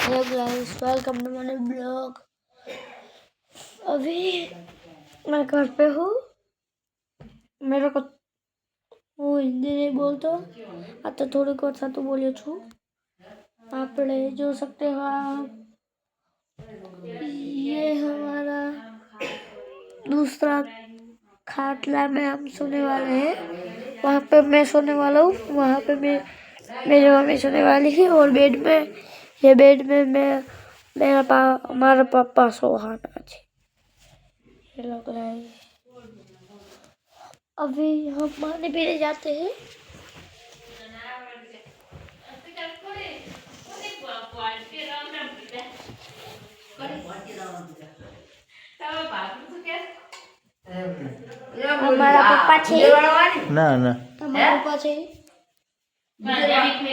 Hello guys, welcome to my blog. अभी मैं घर पे हूँ। मेरे को હું હિન્દી नहीं बोलता, आता थोड़ी कथा तो बोलियो छू। आपने जो सकते हो आप, ये हमारा दूसरा खाटला में हम सोने वाले हैं। वहाँ पे मैं सोने वाला हूँ, वहाँ पे मेरी मम्मी सोने वाली है। और बेड में, ये बेड में हमारा पापा सोहाना है। ये लग रहा है। अभी हम पानी पीने जाते हैं। हमारा पप्पा छे ना ना हमारा पप्पा छे अभी हमारा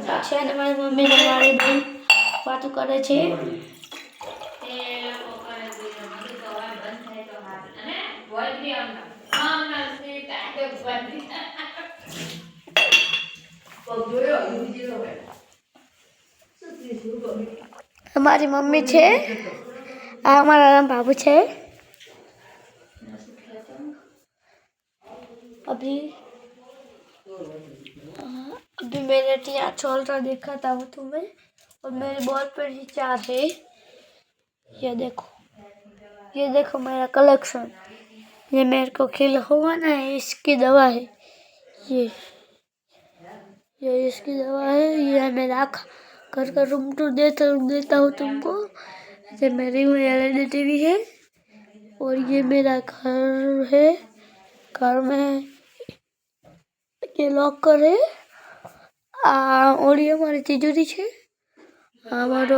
पप्पा छे અને મારી મમ્મી ને મારી બેન વાતો કરે છે। हमारी मम्मी छे, आ हमारा नाम बाबू छे। अभी मेरे यहाँ चल रहा दिखाता हूँ तुम्हें। और मेरी बॉल पर ही 4 है। ये देखो मेरा कलेक्शन। ये मेरे को खिला हुआ ना, इसकी दवा है। ये इसकी दवा है। ये मेरा घर का रूम टूर देता हूँ तुमको। ये मेरी एलईडी टीवी है। और ये मेरा घर है। घर में ये लॉकर है। और ये हमारी तिजोरी है। हमारा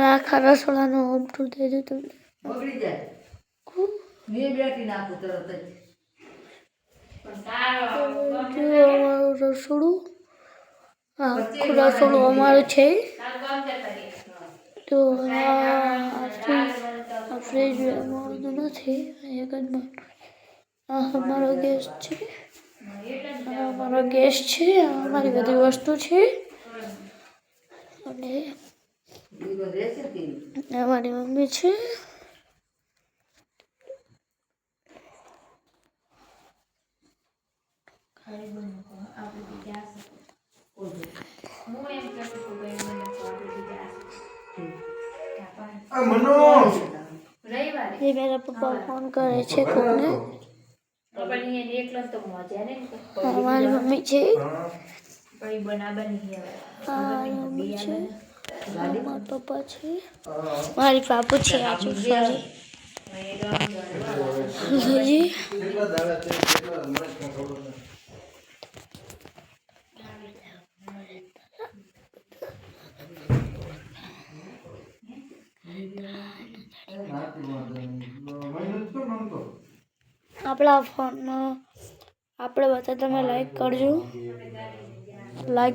आखा रसोड़ा होम टूर दे दो तुमने। रसोड़ू रसोड़ू हमारे छे। तो फ्रिज में थे हमारा गैस छे। हमारा गैस छे। हमारी बड़ी वस्तु छे। हमारी मम्मी छे। ये मेरा पापा फोन करे छे कोकने। हमारी मम्मी छे। हमारी मम्मी छे। हमारा पापा छे। हमारी पापू छे। आज सॉरी जी। આપણા ફોનમાં આપણે બધા તમે લાઈક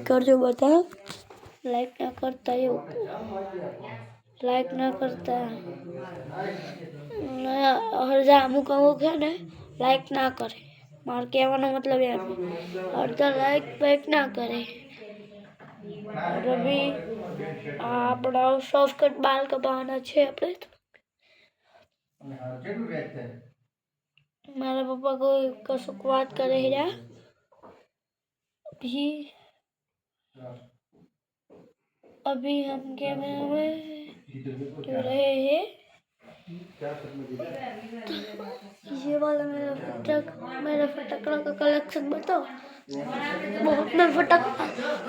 કરજો બધા। લાઈક ના કરતા લાઈક ના કરતા અડધા અમુક है ने लाइक ना करे। मार कहવાનો मतलब है अर्धा लाइक ना करे। और अभी अपना सॉफ्ट बाल कपाना छे अपने। मारा पापा को कसुक बात करे है। अभी हम कैमरे में क्यों रहे हैं। ये वाला मेरा फटाकड़ा का कलेक्शन बताओ। बहुत मैं फटाकड़ा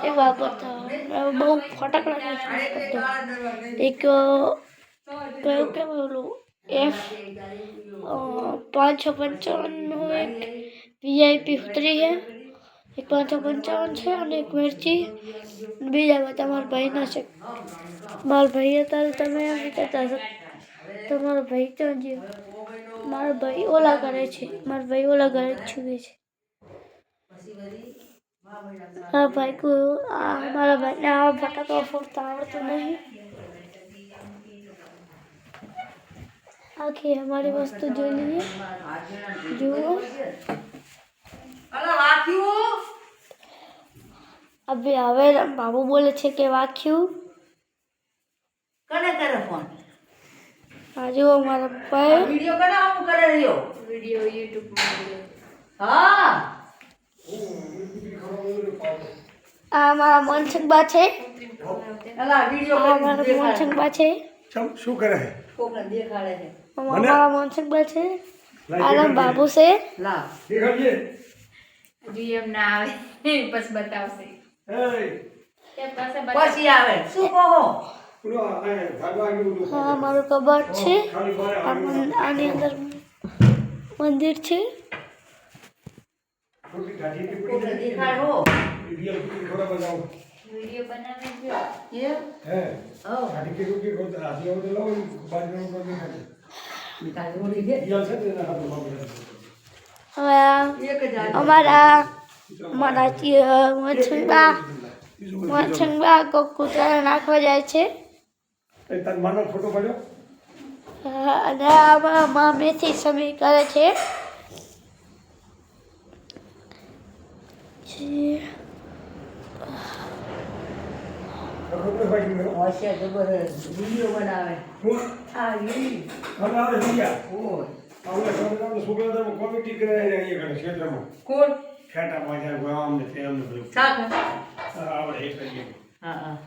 एक बात बताओ। मैं बहुत फटाकड़ा एक क्या बोलूं F 555 एक VIP उतरी है। एक 555 છે અને એક મિર્ચી બીજા બધા મારા ભાઈના છે। મારા ભાઈ અત્યારે તમે એમ કહેતા છો તમારો ભાઈ ક્યાં ગયો। મારો ભાઈ ઓલા કરે છે। મારો ભાઈ ઓલા ઘરે છુએ છે। મારા ભાઈ को हमारा भाई ने आ फटाका फोड़ता आवड़ता नहीं। आखिर हमारी वस्तु जो लिए जो अभी હવે બાબુ બોલે છે કે વાખ્યું કને કરે ફોન આ જો મારા પપ્પાએ વિડિયો કને આમ કરે રહ્યો વિડિયો YouTube માં હા આ મારા મનસુખબા છે એલા વિડિયો આ મારા મનસુખબા છે શું કરે છે કોકને દેખાડે છે મારા મનસુખબા છે આ બાબુ છે લા દેખાડજે DM ના આવે બસ બતાવશે કે પછી આવે શું કહો પૂરો આ ભાગવા ગયું હા મારું કબાટ છે ખાલી બારે આની અંદર મંદિર છે થોડી ગાડી ની કોકને દેખાડો રિયલ થોડા બનાવો વિડિયો બનાવે જો એ હે ઓ ગાડી की रोटी को आधी और लो बाजू में कर दे નિકાલ રોટી દે रियल से ना हाथ में હવે આ એક જ આ અમારા મનસુખબા કોક કૂતરાને નાખવા જાય છે तार मानो फोटो पाड्यो અને આમાં મા મેથી સમી કરે છે फोटो पाड्यो मेरो હોશિયાર જબરદસ્ત વિડિયો બનાવે હું આ ઈ હવે આવે દિયા ઓય આવલે સમજાવ સુગંધ કોમિટી કરે અહીંયા કરે ક્ષેત્રમાં કોણ ફેટા પાજા ગામ ને તેમ ને બધું સાક આવડે એ કરીએ હા હા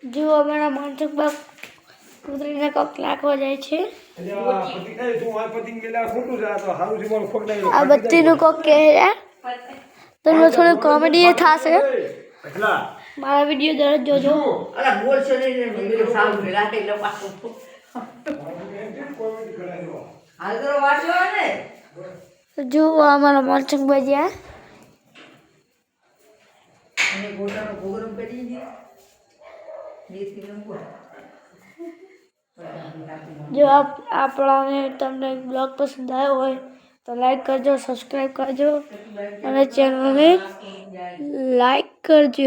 જો અમારા મનસુખબા કૂતરીને કોક નાખવા જાય છે એટલે આ પતિ કહે તું આ પતિ મેલા ખોટું છે આ તો હારું છે મારું ફોક નહીં આ બત્તીનું કોક કહે છે તમને થોડું કોમેડી થશે એટલા મારા વિડીયો દરરોજ જોજો અલા બોલશો નહીં ને વિડિયો સાઉન્ડ રાખે લો પાછો કોમેડી કરાયો હાલ કરો વાંચો ને જો અમારા મનસુખબા જ્યાં અને ગોટાનો પ્રોગ્રામ કરી દે દેશી નંબર જો આપણાને તમને બ્લોગ પસંદ આવ્યો હોય તો લાઈક કરજો સબસ્ક્રાઈબ કરજો અને ચેનલને લાઈક કરજો